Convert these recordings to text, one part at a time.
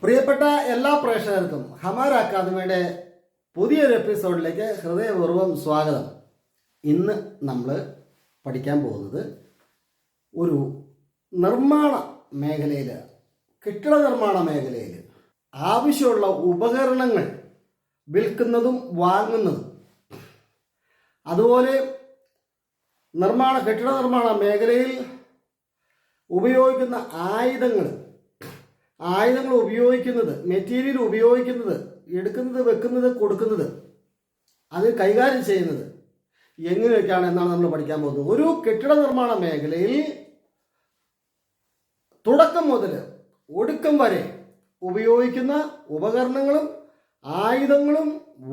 പ്രിയപ്പെട്ട എല്ലാ പ്രേക്ഷകർക്കും ഹമാര അക്കാദമിയുടെ പുതിയൊരു എപ്പിസോഡിലേക്ക് ഹൃദയപൂർവ്വം സ്വാഗതം. ഇന്ന് നമ്മൾ പഠിക്കാൻ പോകുന്നത് ഒരു നിർമ്മാണ മേഖലയിൽ, കെട്ടിട നിർമ്മാണ മേഖലയിൽ ആവശ്യമുള്ള ഉപകരണങ്ങൾ വിൽക്കുന്നതും വാങ്ങുന്നതും, അതുപോലെ കെട്ടിട നിർമ്മാണ മേഖലയിൽ ഉപയോഗിക്കുന്ന ആയുധങ്ങൾ ഉപയോഗിക്കുന്നത്, മെറ്റീരിയൽ ഉപയോഗിക്കുന്നത്, എടുക്കുന്നത്, വെക്കുന്നത്, കൊടുക്കുന്നത്, അത് കൈകാര്യം ചെയ്യുന്നത് എങ്ങനെയൊക്കെയാണ് എന്നാണ് നമ്മൾ പഠിക്കാൻ പോകുന്നത്. ഒരു കെട്ടിട നിർമ്മാണ മേഖലയിൽ തുടക്കം മുതൽ ഒടുക്കം വരെ ഉപയോഗിക്കുന്ന ഉപകരണങ്ങളും ആയുധങ്ങളും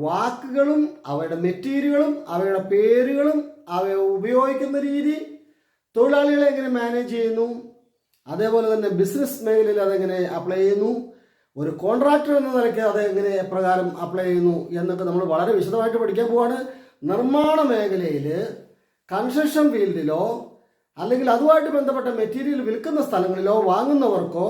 വാക്കുകളും അവയുടെ മെറ്റീരിയലുകളും അവയുടെ പേരുകളും അവ ഉപയോഗിക്കുന്ന രീതി, തൊഴിലാളികളെ എങ്ങനെ മാനേജ് ചെയ്യുന്നു, അതേപോലെ തന്നെ ബിസിനസ് മേഖലയിൽ അതെങ്ങനെ അപ്ലൈ ചെയ്യുന്നു, ഒരു കോൺട്രാക്ടർ എന്ന നിലയ്ക്ക് അതെങ്ങനെ പ്രകാരം അപ്ലൈ ചെയ്യുന്നു എന്നൊക്കെ നമ്മൾ വളരെ വിശദമായിട്ട് പഠിക്കാൻ പോവാണ്. നിർമ്മാണ മേഖലയിൽ കൺസ്ട്രക്ഷൻ ഫീൽഡിലോ അല്ലെങ്കിൽ അതുമായിട്ട് ബന്ധപ്പെട്ട മെറ്റീരിയൽ വിൽക്കുന്ന സ്ഥലങ്ങളിലോ വാങ്ങുന്നവർക്കോ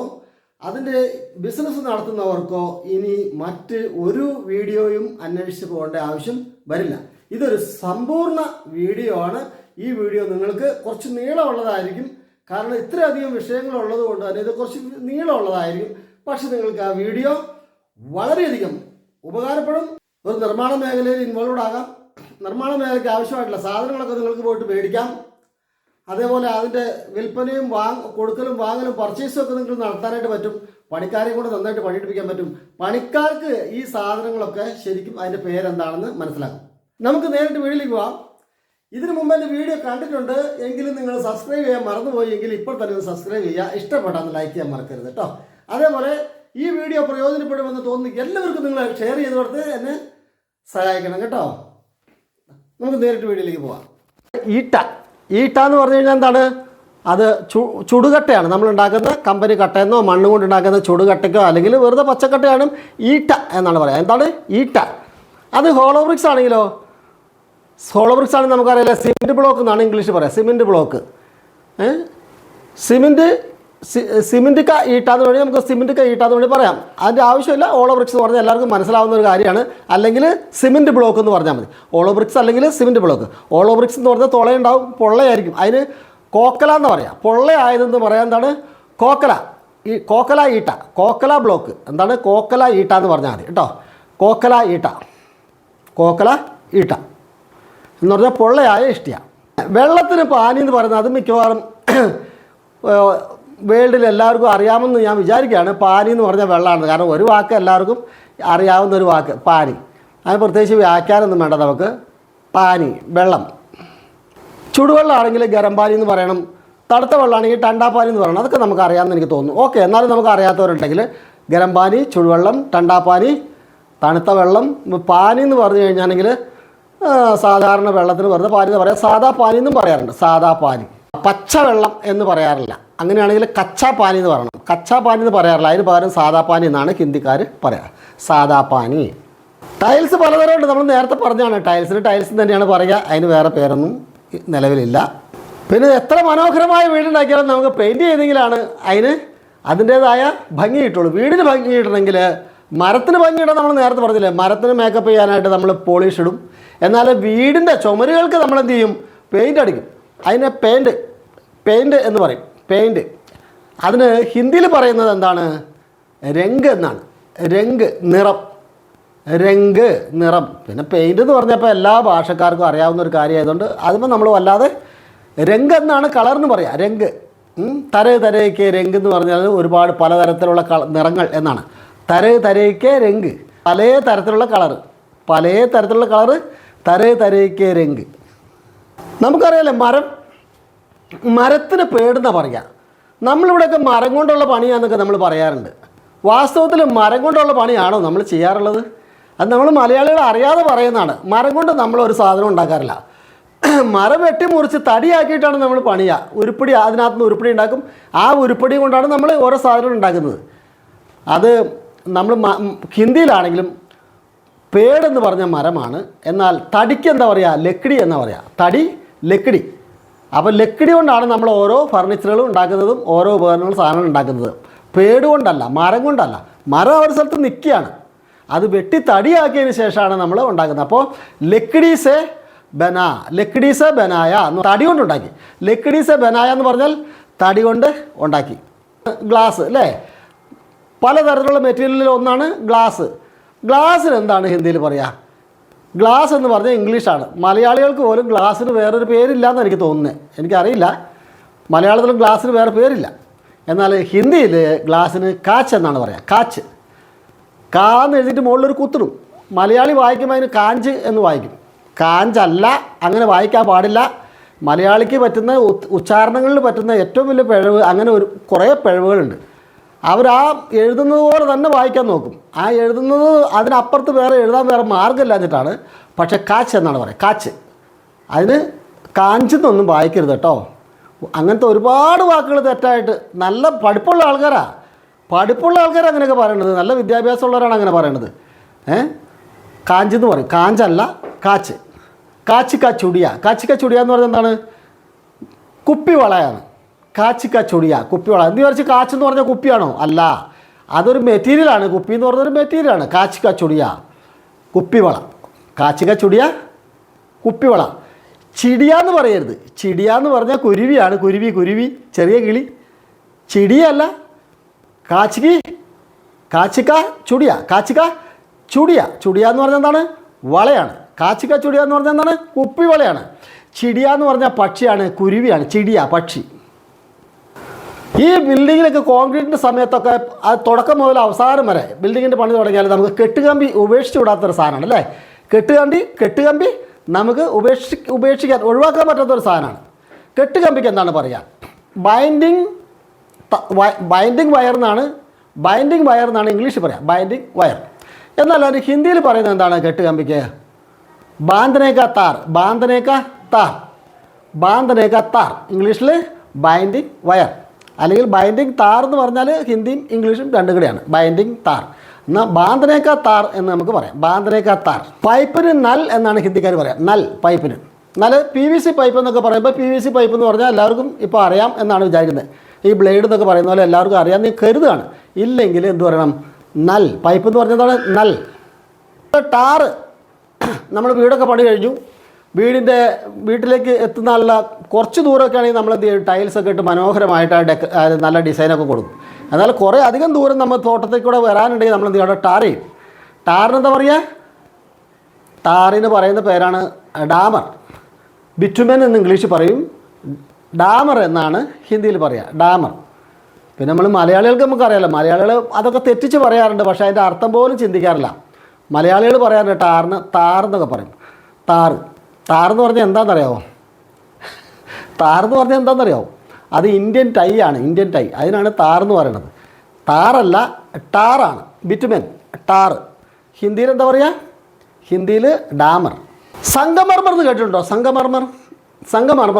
അതിൻ്റെ ബിസിനസ് നടത്തുന്നവർക്കോ ഇനി മറ്റ് ഒരു വീഡിയോയും അന്വേഷിച്ച് പോകേണ്ട ആവശ്യം വരില്ല. ഇതൊരു സമ്പൂർണ്ണ വീഡിയോ ആണ്. ഈ വീഡിയോ നിങ്ങൾക്ക് കുറച്ച് നീളമുള്ളതായിരിക്കും, കാരണം ഇത്രയധികം വിഷയങ്ങളുള്ളത് കൊണ്ട് തന്നെ ഇത് കുറച്ച് നീളമുള്ളതായിരിക്കും. പക്ഷെ നിങ്ങൾക്ക് ആ വീഡിയോ വളരെയധികം ഉപകാരപ്പെടും. ഒരു നിർമ്മാണ മേഖലയിൽ ഇൻവോൾവ് ആകാം. നിർമ്മാണ മേഖലയ്ക്ക് ആവശ്യമായിട്ടുള്ള സാധനങ്ങളൊക്കെ നിങ്ങൾക്ക് പോയിട്ട് മേടിക്കാം. അതേപോലെ അതിൻ്റെ വിൽപ്പനയും കൊടുക്കലും വാങ്ങലും പർച്ചേസും ഒക്കെ നിങ്ങൾക്ക് നടത്താനായിട്ട് പറ്റും. പണിക്കാരെ കൊണ്ട് നന്നായിട്ട് പണിയെടുപ്പിക്കാൻ പറ്റും. പണിക്കാർക്ക് ഈ സാധനങ്ങളൊക്കെ ശരിക്കും അതിൻ്റെ പേരെന്താണെന്ന് മനസ്സിലാക്കും. നമുക്ക് നേരിട്ട് വീഡിയോയിലേക്ക് പോവാം. ഇതിനു മുമ്പ് എൻ്റെ വീഡിയോ കണ്ടിട്ടുണ്ട് എങ്കിലും നിങ്ങൾ സബ്സ്ക്രൈബ് ചെയ്യാൻ മറന്നുപോയി എങ്കിൽ ഇപ്പോൾ തന്നെ സബ്സ്ക്രൈബ് ചെയ്യുക. ഇഷ്ടപ്പെട്ടാൽ ലൈക്ക് ചെയ്യാൻ മറക്കരുത് കേട്ടോ. അതേപോലെ ഈ വീഡിയോ പ്രയോജനപ്പെടുമെന്ന് തോന്നുന്നു എല്ലാവർക്കും നിങ്ങൾ ഷെയർ ചെയ്ത് കൊടുത്ത് എന്നെ സഹായിക്കണം കേട്ടോ. നമുക്ക് നേരിട്ട് വീഡിയോയിലേക്ക് പോവാം. ഈട്ട എന്ന് പറഞ്ഞു കഴിഞ്ഞാൽ എന്താണ്? അത് ചുടുകട്ടയാണ്. നമ്മൾ ഉണ്ടാക്കുന്ന കമ്പനി കട്ടയെന്നോ മണ്ണ് കൊണ്ട് ഉണ്ടാക്കുന്ന ചുടുകട്ടയ്ക്കോ അല്ലെങ്കിൽ വെറുതെ പച്ചക്കട്ടയാണ് ഈട്ട എന്നാണ് പറയുക. എന്താണ് ഈട്ട? അത് ഹോളോ ബ്രിക്സ് ആണെങ്കിലോ, ഹോളോ ബ്രിക്സ് ആണെങ്കിൽ നമുക്കറിയാം സിമെൻറ്റ് ബ്ലോക്ക് എന്നാണ് ഇംഗ്ലീഷ് പറയുക. സിമെൻറ്റ് ബ്ലോക്ക്, സിമെൻറ്റ് ഈട്ടാന്ന് വേണ്ടി നമുക്ക് സിമെൻറ്റ് ഈട്ടാന്ന് വേണ്ടി പറയാം. അതിൻ്റെ ആവശ്യമില്ല. ഹോളോ ബ്രിക്സ് എന്ന് പറഞ്ഞാൽ എല്ലാവർക്കും മനസ്സിലാവുന്ന ഒരു കാര്യമാണ്. അല്ലെങ്കിൽ സിമെൻറ്റ് ബ്ലോക്ക് എന്ന് പറഞ്ഞാൽ മതി. ഹോളോ ബ്രിക്സ് അല്ലെങ്കിൽ സിമെൻറ്റ് ബ്ലോക്ക്. ഹോളോ ബ്രിക്സ് എന്ന് പറഞ്ഞാൽ തുളയുണ്ടാവും, പൊള്ളയായിരിക്കും. അതിന് കോക്കല എന്ന് പറയാം. പൊള്ളയായതെന്ന് പറയാൻ എന്താണ്? കോക്കല ഈട്ട, കോക്കല ബ്ലോക്ക്. എന്താണ്? കോക്കല ഈട്ട എന്ന് പറഞ്ഞാൽ മതി കേട്ടോ. കോക്കല ഈട്ട എന്ന് പറഞ്ഞാൽ പൊള്ളയായ ഇഷ്ടിയാണ്. വെള്ളത്തിന് പാനി എന്ന് പറയുന്നത് അത് മിക്കവാറും വേൾഡിൽ എല്ലാവർക്കും അറിയാമെന്ന് ഞാൻ വിചാരിക്കുകയാണ്. പാനി എന്ന് പറഞ്ഞാൽ വെള്ളമാണ്. കാരണം ഒരു വാക്ക് എല്ലാവർക്കും അറിയാവുന്ന ഒരു വാക്ക് പാനി. അതിന് പ്രത്യേകിച്ച് വ്യാഖ്യാനമൊന്നും വേണ്ട നമുക്ക്. പാനി, വെള്ളം. ചുടുവെള്ളമാണെങ്കിൽ ഗരം പാനി എന്ന് പറയണം. തണുത്ത വെള്ളമാണെങ്കിൽ ടണ്ടാപ്പാനി എന്ന് പറയണം. അതൊക്കെ നമുക്ക് അറിയാമെന്ന് എനിക്ക് തോന്നുന്നു. ഓക്കെ, എന്നാലും നമുക്ക് അറിയാത്തവരുണ്ടെങ്കിൽ ഗരം പാനി, ചുടുവെള്ളം, ടണ്ടാപ്പാനി, തണുത്ത വെള്ളം. പാനി എന്ന് പറഞ്ഞു കഴിഞ്ഞാണെങ്കിൽ സാധാരണ വെള്ളത്തിന് വെറുതെ പാനി എന്ന് പറയാം. സാദാ പാനി എന്നും പറയാറുണ്ട്. സാദാ പാനി. പച്ചവെള്ളം എന്ന് പറയാറില്ല. അങ്ങനെയാണെങ്കിൽ കച്ചാ പാനി എന്ന് പറയണം. കച്ചാ പാനി എന്ന് പറയാറില്ല. അതിന് പകരം സാദാ പാനി എന്നാണ് ഹിന്ദിക്കാർ പറയാറ്. സാദാ പാനി. ടൈൽസ് പലതരമുണ്ട്. നമ്മൾ നേരത്തെ പറഞ്ഞാണ് ടൈൽസ് തന്നെയാണ് പറയുക. അതിന് വേറെ പേരൊന്നും നിലവിലില്ല. പിന്നെ എത്ര മനോഹരമായ വീടുണ്ടാക്കിയാലും നമുക്ക് പെയിൻറ്റ് ചെയ്തെങ്കിലാണ് അതിന് അതിൻ്റേതായ ഭംഗി കിട്ടുള്ളൂ. വീടിന് ഭംഗി കിട്ടണമെങ്കിൽ, മരത്തിന് ഭംഗിയിടാൻ നമ്മൾ നേരത്തെ പറഞ്ഞില്ലേ, മരത്തിന് മേക്കപ്പ് ചെയ്യാനായിട്ട് നമ്മൾ പോളിഷ് ഇടും. എന്നാൽ വീടിൻ്റെ ചുമരുകൾക്ക് നമ്മൾ എന്ത് ചെയ്യും? പെയിൻ്റ് അടിക്കും. അതിനെ പെയിൻറ്റ് എന്ന് പറയും. പെയിൻറ്റ്. അതിന് ഹിന്ദിയിൽ പറയുന്നത് എന്താണ്? രംഗ് എന്നാണ്. നിറം. പിന്നെ പെയിൻറ്റ് എന്ന് പറഞ്ഞപ്പോൾ എല്ലാ ഭാഷക്കാർക്കും അറിയാവുന്ന ഒരു കാര്യമായതുകൊണ്ട് അതിപ്പോൾ നമ്മൾ വല്ലാതെ രംഗ് എന്നാണ് കളറിന് പറയുക. രംഗ്. തരയ്ക്ക് രംഗ് എന്ന് പറഞ്ഞാൽ ഒരുപാട് പലതരത്തിലുള്ള നിറങ്ങൾ എന്നാണ്. തരയ്ക്ക് രംഗ്. പല തരത്തിലുള്ള കളറ്. തരയ്ക്ക് രംഗ്. നമുക്കറിയാലോ മരത്തിന് പേടുന്ന പറയുക. നമ്മളിവിടെയൊക്കെ മരം കൊണ്ടുള്ള പണിയാണെന്നൊക്കെ നമ്മൾ പറയാറുണ്ട്. വാസ്തവത്തിൽ മരം കൊണ്ടുള്ള പണിയാണോ നമ്മൾ ചെയ്യാറുള്ളത്? അത് നമ്മൾ മലയാളികൾ അറിയാതെ പറയുന്നതാണ്. മരം കൊണ്ട് നമ്മളൊരു സാധനം ഉണ്ടാക്കാറില്ല. മരം വെട്ടി മുറിച്ച് തടിയാക്കിയിട്ടാണ് നമ്മൾ പണിയുക. ഉരുപ്പടി, അതിനകത്തുനിന്ന് ഉരുപ്പടി ഉണ്ടാക്കും. ആ ഉരുപ്പടി കൊണ്ടാണ് നമ്മൾ ഓരോ സാധനം ഉണ്ടാക്കുന്നത്. അത് നമ്മൾ ഹിന്ദിയിലാണെങ്കിലും പേടെന്ന് പറഞ്ഞ മരമാണ്. എന്നാൽ തടിക്ക് എന്താ പറയുക? ലക്കിടി എന്നാ പറയുക. തടി, ലക്കിടി. അപ്പോൾ ലക്കിടി കൊണ്ടാണ് നമ്മൾ ഓരോ ഫർണിച്ചറുകളും ഉണ്ടാക്കുന്നതും ഓരോ ഉപകരണങ്ങളും സാധനങ്ങൾ ഉണ്ടാക്കുന്നത്. പേട് കൊണ്ടല്ല, മരം കൊണ്ടല്ല. മരം ഒരു സ്ഥലത്ത് നിൽക്കുകയാണ്, അത് വെട്ടി തടിയാക്കിയതിന് ശേഷമാണ് നമ്മൾ ഉണ്ടാക്കുന്നത്. അപ്പോൾ ലക്കിഡീസെ ബന, ലക്കിഡീസെ ബനായ എന്ന് തടി കൊണ്ട് ഉണ്ടാക്കി. ലക്കിഡീസെ ബനായ എന്ന് പറഞ്ഞാൽ തടി കൊണ്ട് ഉണ്ടാക്കി. ഗ്ലാസ് അല്ലേ, പലതരത്തിലുള്ള മെറ്റീരിയലിൽ ഒന്നാണ് ഗ്ലാസ്. ഗ്ലാസ്സിന് എന്താണ് ഹിന്ദിയിൽ പറയുക? ഗ്ലാസ് എന്ന് പറഞ്ഞാൽ ഇംഗ്ലീഷാണ്. മലയാളികൾക്ക് പോലും ഗ്ലാസ്സിന് വേറൊരു പേരില്ലയെന്ന് എനിക്ക് തോന്നുന്നത്, എനിക്കറിയില്ല. മലയാളത്തിലും ഗ്ലാസ്സിന് വേറെ പേരില്ല. എന്നാൽ ഹിന്ദിയിൽ ഗ്ലാസ്സിന് കാച്ച് എന്നാണ് പറയുക. കാച്ച്, കാന്ന് എഴുതിയിട്ട് മുകളിലൊരു കുത്തിടും. മലയാളി വായിക്കുമ്പോൾ അതിന് കാഞ്ച് എന്ന് വായിക്കും. കാഞ്ചല്ല, അങ്ങനെ വായിക്കാൻ പാടില്ല. മലയാളിക്ക് പറ്റുന്ന ഉച്ചാരണങ്ങളിൽ പറ്റുന്ന ഏറ്റവും വലിയ പിഴവ്, അങ്ങനെ കുറേ പിഴവുകളുണ്ട്. അവർ ആ എഴുതുന്നത് പോലെ തന്നെ വായിക്കാൻ നോക്കും. ആ എഴുതുന്നത് അതിനപ്പുറത്ത് എഴുതാൻ വേറെ മാർഗ്ഗമില്ലാഞ്ഞിട്ടാണ്. പക്ഷേ കാച്ച് എന്നാണ് പറയുക. കാച്ച്, അതിന് കാഞ്ചെന്നൊന്നും വായിക്കരുത് കേട്ടോ. അങ്ങനത്തെ ഒരുപാട് വാക്കുകൾ തെറ്റായിട്ട്, നല്ല പഠിപ്പുള്ള ആൾക്കാരാണ് അങ്ങനെയൊക്കെ പറയണത്, നല്ല വിദ്യാഭ്യാസമുള്ളവരാണ് അങ്ങനെ പറയണത്. കാഞ്ചെന്ന് പറയും, കാഞ്ചല്ല കാച്ച്. കാച്ചിക്ക ചുടിയ, കാച്ചിക്ക ചുടിയ എന്ന് പറഞ്ഞാൽ എന്താണ്? കുപ്പിവളയാണ്. കാച്ചിക്ക ചുടിയ, കുപ്പിവള. എന്ന് വിചാരിച്ച് കാച്ചെന്ന് പറഞ്ഞാൽ കുപ്പിയാണോ? അല്ല, അതൊരു മെറ്റീരിയലാണ്. കുപ്പി എന്ന് പറഞ്ഞൊരു മെറ്റീരിയലാണ്. കാച്ചിക്ക ചുടിയ, കുപ്പിവള. കാച്ചിക്ക ചുടിയ, കുപ്പിവള. ചിടിയ എന്ന് പറയരുത്. ചിടിയ എന്ന് പറഞ്ഞാൽ കുരുവിയാണ്. കുരുവി, ചെറിയ കിളി. ചിടിയല്ല, കാച്ചിക്ക ചുടിയ, കാച്ചിക്ക ചുടിയ. ചുടിയ എന്ന് പറഞ്ഞാൽ എന്താണ്? വളയാണ്. കാച്ചിക്ക ചുടിയ എന്ന് പറഞ്ഞാൽ എന്താണ്? കുപ്പിവളയാണ്. ചിടിയ എന്ന് പറഞ്ഞാൽ പക്ഷിയാണ്, കുരുവിയാണ്. ചിടിയ, പക്ഷി. ഈ ബിൽഡിങ്ങിലൊക്കെ കോൺക്രീറ്റിൻ്റെ സമയത്തൊക്കെ അത് തുടക്കം മുതൽ അവസാനം വരെ ബിൽഡിങ്ങിൻ്റെ പണി തുടങ്ങിയാൽ നമുക്ക് കെട്ടുകമ്പി ഉപേക്ഷിച്ച് വിടാത്തൊരു സാധനമാണ് അല്ലേ? കെട്ടുകമ്പി നമുക്ക് ഉപേക്ഷിക്കാൻ ഒഴിവാക്കാൻ പറ്റാത്തൊരു സാധനമാണ്. കെട്ടുകമ്പിക്ക് എന്താണ് പറയുക? ബൈൻഡിങ് വയർ എന്നാണ് ഇംഗ്ലീഷിൽ പറയാം. Binding wire. എന്നാൽ അത് ഹിന്ദിയിൽ പറയുന്നത് എന്താണ് കെട്ടുകമ്പിക്ക്? ബാന്ധനേക്ക താർ. ഇംഗ്ലീഷിൽ ബൈൻഡിങ് വയർ, അല്ലെങ്കിൽ ബൈൻഡിങ് താർ എന്ന് പറഞ്ഞാൽ ഹിന്ദിയും ഇംഗ്ലീഷും രണ്ടും കൂടെയാണ്. ബൈൻഡിങ് താർ എന്നാൽ ബാന്ധനേക്ക താർ എന്ന് നമുക്ക് പറയാം. ബാന്ധനേക്ക താർ. പൈപ്പിന് നൽ എന്നാണ് ഹിന്ദിക്കാർ പറയാം. നൽ, പൈപ്പിന് നൽ. PVC പൈപ്പ് എന്നൊക്കെ പറയുമ്പോൾ PVC പൈപ്പ് എന്ന് പറഞ്ഞാൽ എല്ലാവർക്കും ഇപ്പോൾ അറിയാം എന്നാണ് വിചാരിക്കുന്നത്. ഈ ബ്ലേഡ് എന്നൊക്കെ പറയുന്ന പോലെ എല്ലാവർക്കും അറിയാം നീ കരുതുകയാണ്. ഇല്ലെങ്കിൽ എന്ത് പറയണം? നൽ. പൈപ്പ് എന്ന് പറഞ്ഞതാണ് നൽ. ടാറ്. നമ്മൾ വീടൊക്കെ പണി കഴിഞ്ഞു, വീട്ടിലേക്ക് എത്തുന്ന ആളുള്ള കുറച്ച് ദൂരമൊക്കെ ആണെങ്കിൽ നമ്മൾ എന്ത് ചെയ്യും? ടൈൽസൊക്കെ ഇട്ട് മനോഹരമായിട്ട് നല്ല ഡിസൈനൊക്കെ കൊടുക്കും. എന്നാൽ കുറേ അധികം ദൂരം നമ്മൾ തോട്ടത്തിൽ കൂടെ വരാനുണ്ടെങ്കിൽ നമ്മൾ എന്ത് ചെയ്യണം? ടാർ ചെയ്യും. ടാറിനെന്താ പറയുക? ടാറിന് പറയുന്ന പേരാണ് ഡാമർ. ബിറ്റുമെൻ എന്ന് ഇംഗ്ലീഷ് പറയും, ഡാമർ എന്നാണ് ഹിന്ദിയിൽ പറയുക. ഡാമർ. പിന്നെ നമ്മൾ മലയാളികൾക്ക് നമുക്കറിയാമല്ലോ, മലയാളികൾ അതൊക്കെ തെറ്റിച്ച് പറയാറുണ്ട്. പക്ഷേ അതിൻ്റെ അർത്ഥം പോലും ചിന്തിക്കാറില്ല. മലയാളികൾ പറയാറുണ്ട് ടാറിന് താറെന്നൊക്കെ പറയും. താറെന്ന് പറഞ്ഞാൽ എന്താണെന്നറിയാമോ? അത് ഇന്ത്യൻ ടൈ ആണ്. ഇന്ത്യൻ ടൈ, അതിനാണ് താറെന്ന് പറയുന്നത്. താറല്ല, ടാറാണ്. Bitumen, tar. ഹിന്ദിയിൽ എന്താ പറയുക? ഹിന്ദിയിൽ ഡാമർ. സംഗമർമർ എന്ന് കേട്ടിട്ടുണ്ടോ? സംഗമർമർ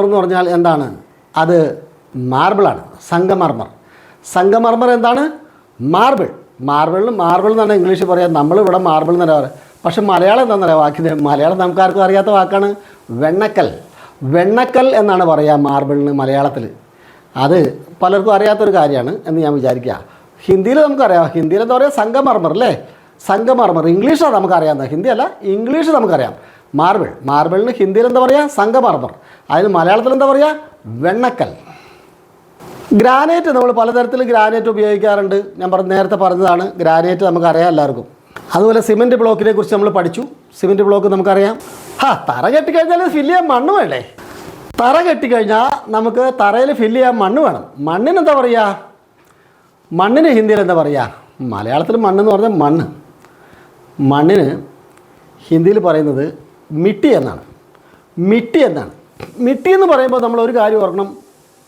എന്ന് പറഞ്ഞാൽ എന്താണ്? അത് മാർബിളാണ്. സംഗമർമർ എന്താണ്? മാർബിൾ എന്നാണ് ഇംഗ്ലീഷിൽ പറയാം. നമ്മളിവിടെ മാർബിൾ എന്നല്ല പറയുക. പക്ഷെ മലയാളം എന്താണെന്നറിയാം വാക്കിന്? മലയാളം നമുക്കാർക്കും അറിയാത്ത വാക്കാണ് വെണ്ണക്കൽ എന്നാണ് പറയുക മാർബിളിന് മലയാളത്തിൽ. അത് പലർക്കും അറിയാത്തൊരു കാര്യമാണ് എന്ന് ഞാൻ വിചാരിക്കുക. ഹിന്ദിയിൽ നമുക്കറിയാം. ഹിന്ദിയിൽ എന്താ പറയുക? സംഗമർമർ അല്ലേ? സംഗമർമർ. ഇംഗ്ലീഷാണ് നമുക്കറിയാവുന്നത്, ഹിന്ദി അല്ല, ഇംഗ്ലീഷ് നമുക്കറിയാം. മാർബിളിന് ഹിന്ദിയിൽ എന്താ പറയുക? സംഗമർമർ. അതിന് മലയാളത്തിൽ എന്താ പറയുക? വെണ്ണക്കൽ. ഗ്രാനൈറ്റ്. നമ്മൾ പലതരത്തിൽ ഗ്രാനൈറ്റ് ഉപയോഗിക്കാറുണ്ട്. ഞാൻ നേരത്തെ പറഞ്ഞതാണ്. ഗ്രാനൈറ്റ് നമുക്കറിയാം എല്ലാവർക്കും. അതുപോലെ സിമൻറ്റ് ബ്ലോക്കിനെ കുറിച്ച് നമ്മൾ പഠിച്ചു. സിമൻറ്റ് ബ്ലോക്ക് നമുക്കറിയാം. തറ കെട്ടിക്കഴിഞ്ഞാൽ ഫില്ല് ചെയ്യാൻ മണ്ണ് വേണ്ടേ? തറ കെട്ടിക്കഴിഞ്ഞാൽ നമുക്ക് തറയിൽ ഫില്ല് ചെയ്യാൻ മണ്ണ് വേണം. മണ്ണിനെന്താ പറയുക? മണ്ണിന് ഹിന്ദിയിൽ എന്താ പറയുക? മലയാളത്തിൽ മണ്ണെന്ന് പറഞ്ഞാൽ മണ്ണിന് ഹിന്ദിയിൽ പറയുന്നത് മിട്ടി എന്നാണ്. മിട്ടി എന്ന് പറയുമ്പോൾ നമ്മൾ ഒരു കാര്യം ഓർക്കണം.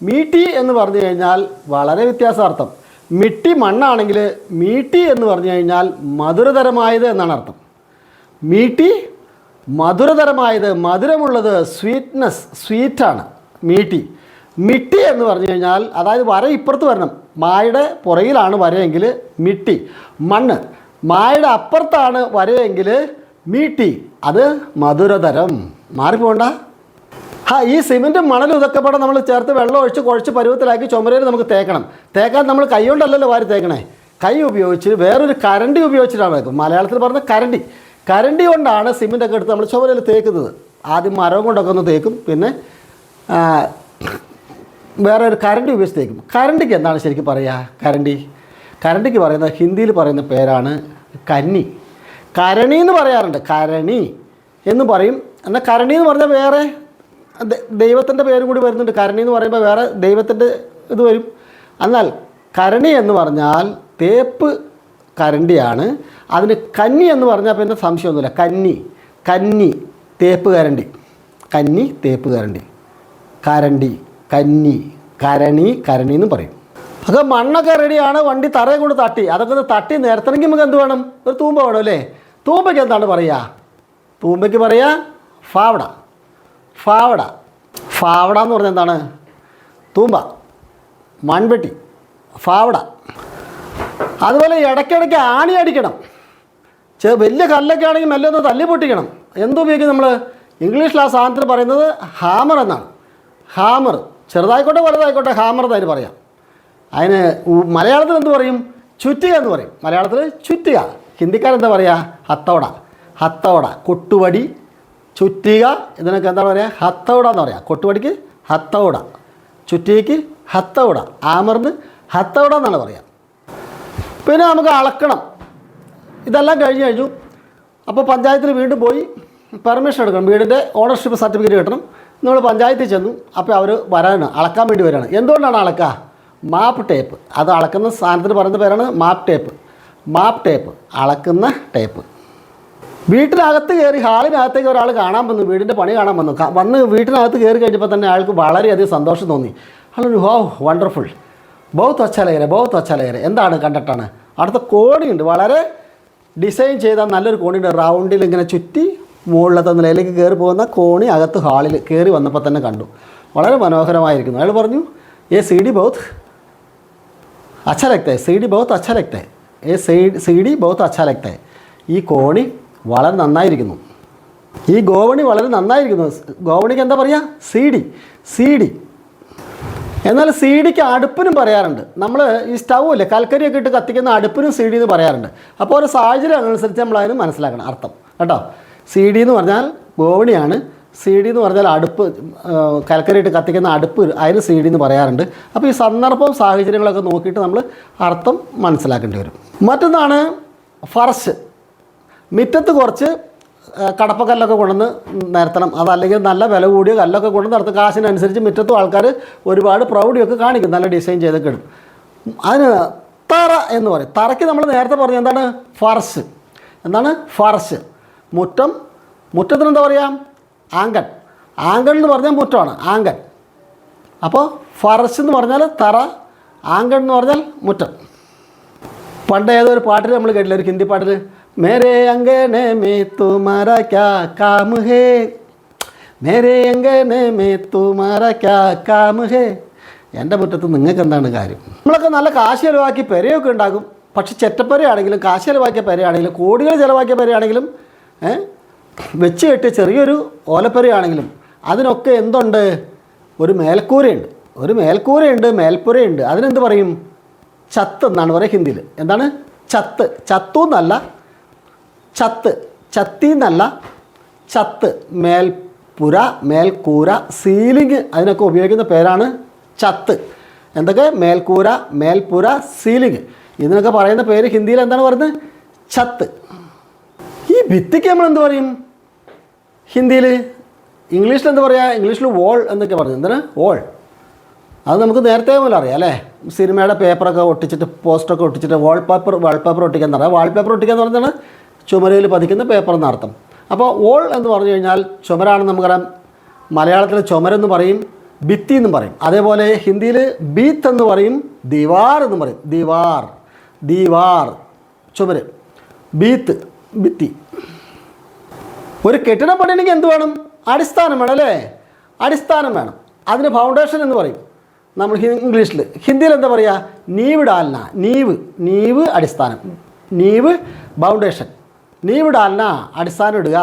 മീട്ടി എന്ന് പറഞ്ഞു കഴിഞ്ഞാൽ വളരെ വ്യത്യാസാർത്ഥം. മിട്ടി മണ്ണാണെങ്കിൽ മീട്ടി എന്ന് പറഞ്ഞു കഴിഞ്ഞാൽ മധുരതരമായത് എന്നാണ് അർത്ഥം. മീട്ടി മധുരതരമായത്, മധുരമുള്ളത്, സ്വീറ്റാണ് മിട്ടി എന്ന് പറഞ്ഞു കഴിഞ്ഞാൽ, അതായത് വര ഇപ്പുറത്ത് വരണം. മായുടെ പുറകിലാണ് വരയെങ്കിൽ മിട്ടി മണ്ണ്, മായുടെ അപ്പുറത്താണ് വരയെങ്കിൽ മീട്ടി, അത് മധുരതരം. മാറിപ്പോണ്ട. ഈ സിമെൻറ്റും മണലും ഇതൊക്കെ പാടെ നമ്മൾ ചേർത്ത് വെള്ളം ഒഴിച്ച് കുഴച്ച് പരുവത്തിലാക്കി ചുമരയിൽ നമുക്ക് തേക്കാൻ നമ്മൾ കൈ കൊണ്ടല്ലല്ലോ വാരി തേക്കണേ. കൈ ഉപയോഗിച്ച് വേറൊരു കരണ്ടി ഉപയോഗിച്ചിട്ടാണ് വെക്കുന്നത്. മലയാളത്തിൽ പറഞ്ഞ കരണ്ടി. കരണ്ടി കൊണ്ടാണ് സിമെൻ്റൊക്കെ എടുത്ത് നമ്മൾ ചുവരിൽ തേക്കുന്നത്. ആദ്യം മരം കൊണ്ടൊക്കെ ഒന്ന് തേക്കും, പിന്നെ വേറെ ഒരു കരണ്ടി ഉപയോഗിച്ച് തേക്കും. കരണ്ടിക്ക് എന്താണ് ശരിക്കും പറയുക? കരണ്ടിക്ക് പറയുന്ന ഹിന്ദിയിൽ പറയുന്ന പേരാണ് കന്നി. കരണി എന്ന് പറയാറുണ്ട്, കരണി എന്ന് പറയും. എന്നാൽ കരണി എന്ന് പറഞ്ഞാൽ വേറെ ദൈവത്തിൻ്റെ പേരും കൂടി വരുന്നുണ്ട്. കരണി എന്ന് പറയുമ്പോൾ വേറെ ദൈവത്തിൻ്റെ ഇത് വരും. എന്നാൽ കരണി എന്ന് പറഞ്ഞാൽ തേപ്പ് കരണ്ടിയാണ്. അതിന് കന്നി എന്ന് പറഞ്ഞാൽ പിന്നെ സംശയമൊന്നുമില്ല. കന്നി തേപ്പ് കരണ്ടി, കന്നി തേപ്പ് കരണ്ടി, കരണ്ടി, കന്നി, കരണി എന്ന് പറയും. അതൊക്കെ മണ്ണൊക്കെ റെഡിയാണ്, വണ്ടി തറയെ കൊണ്ട് തട്ടി, അതൊക്കെ ഒന്ന് തട്ടി നിരത്തണമെങ്കിൽ നമുക്ക് എന്ത് വേണം? ഒരു തൂമ്പ വേണം അല്ലേ? തൂമ്പയ്ക്ക് എന്താണ് പറയുക? തൂമ്പയ്ക്ക് പറയുക ഫാവട. ഫാവട എന്ന് പറഞ്ഞാൽ എന്താണ്? തൂമ്പ, മൺവെട്ടി, ഫാവട. അതുപോലെ ഇടയ്ക്കിടയ്ക്ക് ആണി അടിക്കണം. വലിയ കല്ലൊക്കെ ആണെങ്കിൽ മെല്ലെ ഒന്ന് തല്ലി പൊട്ടിക്കണം. എന്തുപയോഗിക്കും നമ്മൾ? ഇംഗ്ലീഷിൽ ആ സാധനത്തിന് പറയുന്നത് ഹാമർ എന്നാണ്. ഹാമർ, ചെറുതായിക്കോട്ടെ വലുതായിക്കോട്ടെ ഹാമർ എന്നതിന് പറയാം. അതിന് മലയാളത്തിൽ എന്ത് പറയും? ചുറ്റിക എന്ന് പറയും. മലയാളത്തിൽ ചുറ്റിക. ഹിന്ദിക്കാരെന്താ പറയുക? ഹത്തവട, കൊട്ടുവടി, ചുറ്റിക, ഇതിനൊക്കെ എന്താണ് പറയുക? ഹത്തവട എന്ന് പറയാം. കൊട്ടുവടിക്ക് ഹത്തവട, ചുറ്റികയ്ക്ക് ഹത്തവട, ആമറിന് ഹത്തവട എന്നാണ് പറയുക. പിന്നെ നമുക്ക് അളക്കണം. ഇതെല്ലാം കഴിഞ്ഞു. അപ്പോൾ പഞ്ചായത്തിൽ വീണ്ടും പോയി പെർമിഷൻ എടുക്കണം. വീടിൻ്റെ ഓണർഷിപ്പ് സർട്ടിഫിക്കറ്റ് കിട്ടണം. നമ്മൾ പഞ്ചായത്തിൽ ചെന്നു. അപ്പോൾ അവർ അളക്കാൻ വേണ്ടി വരികയാണ്. എന്തുകൊണ്ടാണ് അളക്കുക? മാപ്പ് ടേപ്പ്. അത് അളക്കുന്ന സാധനത്തിന് പറയുന്ന പേരാണ് മാപ്പ് ടേപ്പ്, അളക്കുന്ന ടേപ്പ്. വീട്ടിനകത്ത് കയറി ഹാളിനകത്തേക്ക് ഒരാൾ കാണാൻ വന്നു, വീടിൻ്റെ പണി കാണാൻ വന്ന് വീട്ടിനകത്ത് കയറി കഴിഞ്ഞപ്പോൾ തന്നെ അയാൾക്ക് വളരെയധികം സന്തോഷം തോന്നി. അതൊരു വണ്ടർഫുൾ, ബഹുത്ത് അച്ഛാ ലഗ് രേ. എന്താണ് കണ്ടിട്ടാണ്? അടുത്ത കോണിയുണ്ട്, വളരെ ഡിസൈൻ ചെയ്ത നല്ലൊരു കോണിയുണ്ട്. റൗണ്ടിൽ ഇങ്ങനെ ചുറ്റി മുകളിലത്തെ നിലയിലേക്ക് കയറി പോകുന്ന കോണി അകത്ത് ഹാളിൽ കയറി വന്നപ്പോൾ തന്നെ കണ്ടു. വളരെ മനോഹരമായിരിക്കുന്നു. അയാൾ പറഞ്ഞു, CD बहुत अच्छा लगता है, CD बहुत अच्छा लगता है, CD बहुत अच्छा लगता है. ഈ കോണി വളരെ നന്നായിരിക്കുന്നു. ഈ ഗോവണി വളരെ നന്നായിരിക്കുന്നു. ഗോവണിക്ക് എന്താ പറയുക? CD. എന്നാൽ CDക്ക് അടുപ്പിനും പറയാറുണ്ട്. നമ്മൾ ഈ സ്റ്റൗവില്ലേ, കൽക്കരിയൊക്കെ ഇട്ട് കത്തിക്കുന്ന അടുപ്പിനും CD എന്ന് പറയാറുണ്ട്. അപ്പോൾ ഒരു സാഹചര്യം അനുസരിച്ച് നമ്മൾ അതിന് മനസ്സിലാക്കണം അർത്ഥം കേട്ടോ. CD എന്ന് പറഞ്ഞാൽ ഗോവണിയാണ്. CD എന്ന് പറഞ്ഞാൽ അടുപ്പ്, കൽക്കരിയിട്ട് കത്തിക്കുന്ന അടുപ്പ്, അതിന് CD എന്ന് പറയാറുണ്ട്. അപ്പോൾ ഈ സന്ദർഭവും സാഹചര്യങ്ങളൊക്കെ നോക്കിയിട്ട് നമ്മൾ അർത്ഥം മനസ്സിലാക്കേണ്ടി വരും. മറ്റൊന്നാണ് ഫർശ്. മുറ്റത്ത് കുറച്ച് കടപ്പക്കല്ലൊക്കെ കൊണ്ടുവന്ന് നിരത്തണം. അതല്ലെങ്കിൽ നല്ല വില കൂടിയ കല്ലൊക്കെ കൊണ്ട് നിരത്തും. കാശിനനുസരിച്ച് മുറ്റത്തും ആൾക്കാർ ഒരുപാട് പ്രൗഢിയൊക്കെ കാണിക്കും, നല്ല ഡിസൈൻ ചെയ്തൊക്കെ ഇടും. അതിന് തറ എന്ന് പറയും. തറയ്ക്ക് നമ്മൾ നേരത്തെ പറഞ്ഞു എന്താണ്? ഫർശ്. എന്താണ് ഫർശ്? മുറ്റത്തിന് എന്താ പറയുക? ആങ്കൺ എന്ന് പറഞ്ഞാൽ മുറ്റമാണ്, ആങ്കൺ. അപ്പോൾ ഫർശ് എന്ന് പറഞ്ഞാൽ തറ, ആങ്കൺ എന്ന് പറഞ്ഞാൽ മുറ്റം. പണ്ട് ഏതൊരു പാട്ടിൽ നമ്മൾ കേട്ടില്ല, ഒരു ഹിന്ദി പാട്ടിൽ, മേരേ അങ്കനെ മേ തുമാരാ ക്യാ കാം ഹേ, മേരേ അങ്കനെ മേ തുമാരാ ക്യാ കാം ഹേ. എൻ്റെ മുറ്റത്ത് നിങ്ങൾക്ക് എന്താണ് കാര്യം? നമ്മളൊക്കെ നല്ല കാശ് ചിലവാക്കി പെരയൊക്കെ ഉണ്ടാകും. പക്ഷെ ചെറ്റപ്പെരയാണെങ്കിലും കാശ് ചിലവാക്കിയ പെരയാണെങ്കിലും കോടികൾ ചിലവാക്കിയ പെരയാണെങ്കിലും വെച്ച് കെട്ടിയ ചെറിയൊരു ഓലപ്പെരയാണെങ്കിലും അതിനൊക്കെ എന്തുണ്ട്? ഒരു മേൽക്കൂരയുണ്ട്, മേൽപ്പുരയുണ്ട്. അതിനെന്ത് പറയും? ചത്ത് എന്നാണ് പറയുക ഹിന്ദിയിൽ. എന്താണ്? ചത്തു എന്നല്ല, ചത്തി എന്നല്ല, ചത്ത്. മേൽക്കൂര, സീലിംഗ്, അതിനൊക്കെ ഉപയോഗിക്കുന്ന പേരാണ് ചത്ത്. എന്തൊക്കെ? മേൽക്കൂര, മേൽപ്പുര, സീലിംഗ്, ഇതിനൊക്കെ പറയുന്ന പേര് ഹിന്ദിയിൽ എന്താണ് പറയുന്നത്? ചത്ത്. ഈ ഭിത്തിക്ക് നമ്മൾ എന്ത് പറയും ഹിന്ദിയിൽ? ഇംഗ്ലീഷിൽ എന്താ പറയുക? ഇംഗ്ലീഷിൽ വോൾ എന്നൊക്കെ പറഞ്ഞു. എന്താണ് വോൾ? അത് നമുക്ക് നേരത്തെ പോലും അറിയാം അല്ലേ? സിനിമയുടെ പേപ്പറൊക്കെ ഒട്ടിച്ചിട്ട്, പോസ്റ്ററൊക്കെ ഒട്ടിച്ചിട്ട് വാൾപേപ്പർ ഒട്ടിക്കാൻ പറയാം. വാൾപേപ്പർ ഒട്ടിക്കുക എന്ന് പറഞ്ഞാൽ ചുമരയിൽ പതിക്കുന്ന പേപ്പർ എന്നർത്ഥം. അപ്പോൾ വോൾ എന്ന് പറഞ്ഞു കഴിഞ്ഞാൽ ചുമരാണെന്ന് നമുക്കറിയാം. മലയാളത്തിൽ ചുമരെന്ന് പറയും, ഭിത്തി എന്നും പറയും. അതേപോലെ ഹിന്ദിയിൽ ബീത്ത് എന്ന് പറയും, ദിവാർ എന്ന് പറയും. ദീവാർ ചുമര്, ബീത്ത് ഭിത്തി. ഒരു കെട്ടിടം പണിയണമെങ്കിൽ എന്ത് വേണം? അടിസ്ഥാനം വേണം അല്ലേ? അടിസ്ഥാനം വേണം. അതിന് ഫൗണ്ടേഷൻ എന്ന് പറയും നമ്മൾ ഇംഗ്ലീഷിൽ. ഹിന്ദിയിൽ എന്താ പറയുക? നീവ് ഡാൽന. നീവ് അടിസ്ഥാനം, നീവ് ഫൗണ്ടേഷൻ, നീവ് ഡാൽന അടിസ്ഥാനം ഇടുക.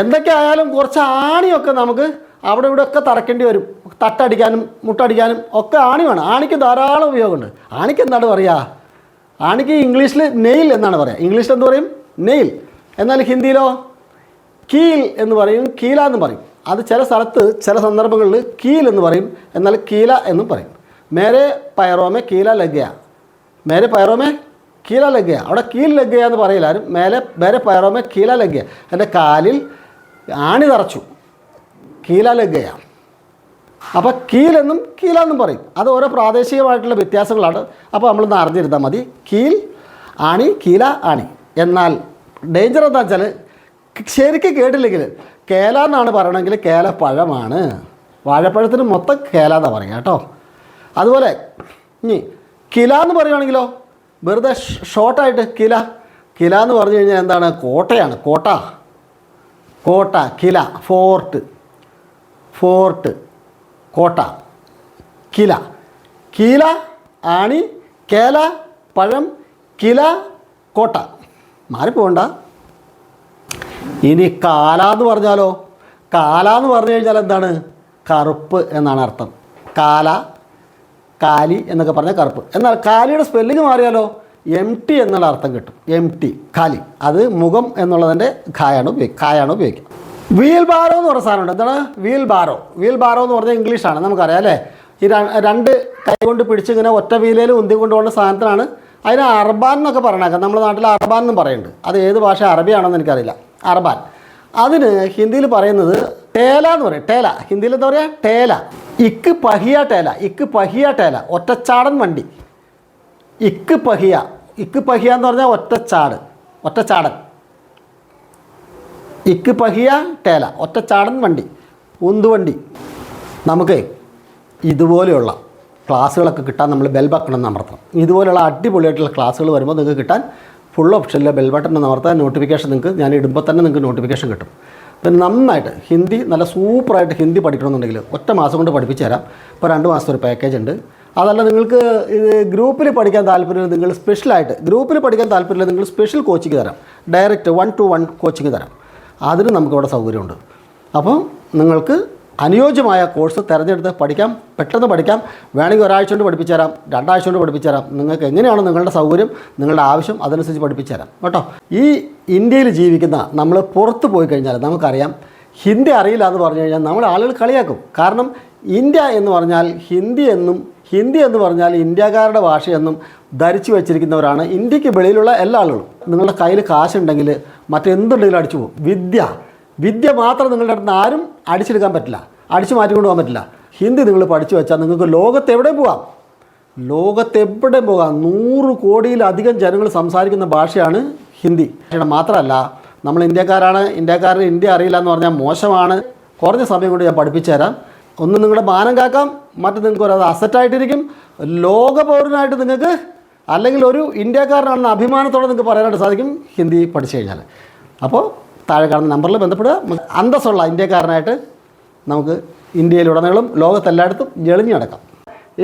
എന്തൊക്കെ ആയാലും കുറച്ച് ആണിയൊക്കെ നമുക്ക് അവിടെ ഇവിടെയൊക്കെ തറക്കേണ്ടി വരും. തട്ടടിക്കാനും മുട്ടടിക്കാനും ഒക്കെ ആണി വേണം. ആണിക്ക് ധാരാളം ഉപയോഗമുണ്ട്. ആണിക്ക് എന്താണ് പറയുക? ആണിക്ക് ഇംഗ്ലീഷിൽ നെയിൽ എന്നാണ് പറയുക. ഇംഗ്ലീഷിൽ എന്ത് പറയും? നെയിൽ. എന്നാൽ ഹിന്ദിയിലോ കീൽ എന്ന് പറയും, കീല എന്ന് പറയും. അത് ചില സ്ഥലത്ത് ചില സന്ദർഭങ്ങളിൽ കീൽ എന്ന് പറയും, എന്നാൽ കീല എന്നും പറയും. മേരെ പയറോമേ കീല ലഗ്ഗയ, മേരെ പയറോമേ കീല ലഗ്ഗയ. അവിടെ കീൽ ലഗ്ഗയ എന്ന് പറയില്ലാരും. മേരെ പയറോമേ കീല ലഗ്ഗയ, എൻ്റെ കാലിൽ ആണി തറച്ചു, കീല ലഗ്ഗയ. അപ്പോൾ കീലെന്നും കീല എന്നും പറയും. അത് ഓരോ പ്രാദേശികമായിട്ടുള്ള വ്യത്യാസങ്ങളാണ്. അപ്പോൾ നമ്മളൊന്ന് അറിഞ്ഞിരുന്നാൽ മതി. കീൽ, ആണി, കീല, ആണി. എന്നാൽ ഡേഞ്ചർ എന്താ വെച്ചാൽ ശരിക്കും കേട്ടില്ലെങ്കിൽ കേല എന്നാണ് പറയണമെങ്കിൽ കേല പഴമാണ്. വാഴപ്പഴത്തിന് മൊത്തം കേല എന്നാണ് പറയുക കേട്ടോ. അതുപോലെ ഇനി കില എന്ന് പറയുകയാണെങ്കിലോ വെറുതെ ഷോർട്ടായിട്ട് കില. കില എന്ന് പറഞ്ഞു കഴിഞ്ഞാൽ എന്താണ്? കോട്ടയാണ്. കോട്ട, കില, ഫോർട്ട്, കോട്ട, കില. കീല, ആണി, കേല, പഴം, കില, കോട്ട. മാറിപ്പോണ്ട. ഇനി കാല എന്ന് പറഞ്ഞാലോ? കാല എന്ന് പറഞ്ഞു കഴിഞ്ഞാൽ എന്താണ്? കറുപ്പ് എന്നാണ് അർത്ഥം. കാല, കാലി എന്നൊക്കെ പറഞ്ഞാൽ കറുപ്പ്. എന്നാൽ കാലിയുടെ സ്പെല്ലിങ് മാറിയാലോ? MT എന്നുള്ള അർത്ഥം കിട്ടും. MT, കാലി. അത് മുഖം എന്നുള്ളതിൻ്റെ കായാണ് ഉപയോഗിക്കുക. വീൽ ബാരോ എന്ന് പറഞ്ഞ സാധനമുണ്ട്. എന്താണ് വീൽ ബാരോ? വീൽ ബാരോ എന്ന് പറഞ്ഞാൽ ഇംഗ്ലീഷാണ്, നമുക്കറിയാം അല്ലേ? ഈ രണ്ട് കൈ കൊണ്ട് പിടിച്ച് ഇങ്ങനെ ഒറ്റ വീലയിൽ ഉന്തി കൊണ്ടുപോകുന്ന സാധനത്തിനാണ്. അതിന് അർബാൻ എന്നൊക്കെ പറയണേക്കാം. നമ്മുടെ നാട്ടിൽ അർബാൻ എന്നും പറയുന്നുണ്ട്. അത് ഏത് ഭാഷ, അറബിയാണെന്ന് എനിക്കറിയില്ല. അർബാൻ. അതിന് ഹിന്ദിയിൽ പറയുന്നത് ടേല എന്ന് പറയും. ടേല ഹിന്ദിയിൽ എന്താ പറയുക? ടേല. ഇക്ക് പഹിയ ടേല, ഒറ്റച്ചാടൻ വണ്ടി. ഇക്ക് പഹിയ എന്ന് പറഞ്ഞാൽ ഒറ്റച്ചാടൻ. ഇക്ക് പഹിയ ടേല, ഒറ്റച്ചാടൻ വണ്ടി, ഉന്തുവണ്ടി. നമുക്ക് ഇതുപോലെയുള്ള ക്ലാസ്സുകളൊക്കെ കിട്ടാൻ നമ്മൾ ബെൽ ബട്ടൺ അമർത്തണം. ഇതുപോലെയുള്ള അടിപൊളിയായിട്ടുള്ള ക്ലാസ്സുകൾ വരുമ്പോൾ നിങ്ങൾക്ക് കിട്ടാൻ ഫുൾ ഓപ്ഷനിലെ ബെൽ ബട്ടൺ അമർത്താൻ നോട്ടിഫിക്കേഷൻ നിങ്ങൾക്ക് ഞാൻ ഇടുമ്പോൾ തന്നെ നിങ്ങൾക്ക് നോട്ടിഫിക്കേഷൻ കിട്ടും. പിന്നെ നന്നായിട്ട് ഹിന്ദി നല്ല സൂപ്പറായിട്ട് ഹിന്ദി പഠിക്കണമെന്നുണ്ടെങ്കിൽ ഒറ്റ മാസം കൊണ്ട് പഠിപ്പിച്ചു തരാം. ഇപ്പോൾ 2 മാസത്തെ ഒരു പാക്കേജ് ഉണ്ട്. അതല്ല നിങ്ങൾക്ക് ഇത് ഗ്രൂപ്പിൽ പഠിക്കാൻ താല്പര്യമില്ല, നിങ്ങൾ സ്പെഷ്യലായിട്ട് ഗ്രൂപ്പിൽ പഠിക്കാൻ താല്പര്യമില്ല, നിങ്ങൾ സ്പെഷ്യൽ കോച്ചിങ് തരാം. ഡയറക്റ്റ് 1-to-1 കോച്ചിങ് തരാം. അതിന് നമുക്കിവിടെ സൗകര്യമുണ്ട്. അപ്പോൾ നിങ്ങൾക്ക് അനുയോജ്യമായ കോഴ്സ് തിരഞ്ഞെടുത്ത് പഠിക്കാം, പെട്ടെന്ന് പഠിക്കാം. വേണമെങ്കിൽ ഒരാഴ്ച കൊണ്ട് പഠിപ്പിച്ചു തരാം, 2 ആഴ്ച കൊണ്ട് പഠിപ്പിച്ചു തരാം. നിങ്ങൾക്ക് എങ്ങനെയാണ് നിങ്ങളുടെ സൗകര്യം, നിങ്ങളുടെ ആവശ്യം, അതനുസരിച്ച് പഠിപ്പിച്ചു തരാം കേട്ടോ. ഈ ഇന്ത്യയിൽ ജീവിക്കുന്ന നമ്മൾ പുറത്ത് പോയി കഴിഞ്ഞാൽ നമുക്കറിയാം, ഹിന്ദി അറിയില്ല എന്ന് പറഞ്ഞു കഴിഞ്ഞാൽ നമ്മൾ ആളുകൾ കളിയാക്കും. കാരണം ഇന്ത്യ എന്ന് പറഞ്ഞാൽ ഹിന്ദി എന്ന് പറഞ്ഞാൽ ഇന്ത്യക്കാരുടെ ഭാഷയെന്നും ധരിച്ചു വെച്ചിരിക്കുന്നവരാണ് ഇന്ത്യക്ക് വെളിയിലുള്ള എല്ലാ ആളുകളും. നിങ്ങളുടെ കയ്യിൽ കാശുണ്ടെങ്കിൽ മറ്റെന്തുണ്ടെങ്കിലും അടിച്ചു പോകും. വിദ്യ മാത്രം നിങ്ങളുടെ അടുത്ത് നിന്ന് ആരും അടിച്ചെടുക്കാൻ പറ്റില്ല, അടിച്ചു മാറ്റിക്കൊണ്ട് പോകാൻ പറ്റില്ല. ഹിന്ദി നിങ്ങൾ പഠിച്ചു വെച്ചാൽ നിങ്ങൾക്ക് ലോകത്തെവിടെയും പോകാം. 100 കോടിയിലധികം ജനങ്ങൾ സംസാരിക്കുന്ന ഭാഷയാണ് ഹിന്ദി. മാത്രമല്ല നമ്മൾ ഇന്ത്യക്കാരാണ്, ഇന്ത്യക്കാരന് ഇന്ത്യ അറിയില്ല എന്ന് പറഞ്ഞാൽ മോശമാണ്. കുറഞ്ഞ സമയം കൊണ്ട് ഞാൻ പഠിപ്പിച്ചു തരാം. ഒന്ന് നിങ്ങളുടെ മാനം കാക്കാം, മറ്റു നിങ്ങൾക്ക് ഒരു അസറ്റായിട്ടിരിക്കും. ലോക പൗരനായിട്ട് നിങ്ങൾക്ക്, അല്ലെങ്കിൽ ഒരു ഇന്ത്യക്കാരനാണെന്ന് അഭിമാനത്തോടെ നിങ്ങൾക്ക് പറയാനായിട്ട് സാധിക്കും ഹിന്ദി പഠിച്ചു കഴിഞ്ഞാൽ. അപ്പോൾ താഴെ കാണുന്ന നമ്പറിൽ ബന്ധപ്പെടുക. അന്തസ്സുള്ള ഇന്ത്യക്കാരനായിട്ട് നമുക്ക് ഇന്ത്യയിലുടനീളം ലോകത്തെല്ലായിടത്തും ജെളിഞ്ഞു നടക്കാം.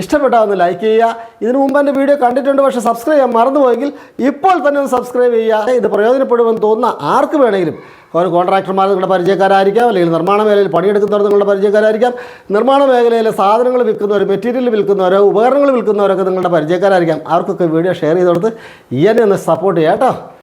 ഇഷ്ടപ്പെട്ടാൽ ഒന്ന് ലൈക്ക് ചെയ്യുക. ഇതിനു മുമ്പ് എൻ്റെ വീഡിയോ കണ്ടിട്ടുണ്ട്, പക്ഷേ സബ്സ്ക്രൈബ് ചെയ്യാൻ മറന്നുപോയെങ്കിൽ ഇപ്പോൾ തന്നെ ഒന്ന് സബ്സ്ക്രൈബ് ചെയ്യുക. ഇത് പ്രയോജനപ്പെടുമെന്ന് തോന്നുന്ന ആർക്ക് വേണമെങ്കിലും, ഒരു കോൺട്രാക്ടർമാർ നിങ്ങളുടെ പരിചയക്കാരായിരിക്കാം, അല്ലെങ്കിൽ നിർമ്മാണ മേഖലയിൽ പണിയെടുക്കുന്നവർ നിങ്ങളുടെ പരിചയക്കാരായിരിക്കാം, നിർമ്മാണ മേഖലയിലെ സാധനങ്ങൾ വിൽക്കുന്നവർ, മെറ്റീരിയൽ വിൽക്കുന്നവർ, ഉപകരണങ്ങൾ വിൽക്കുന്നവരൊക്കെ നിങ്ങളുടെ പരിചയക്കാരായിരിക്കാം. അവർക്കൊക്കെ വീഡിയോ ഷെയർ ചെയ്ത് കൊടുത്ത് എന്നെ ഒന്ന് സപ്പോർട്ട് ചെയ്യാം കേട്ടോ.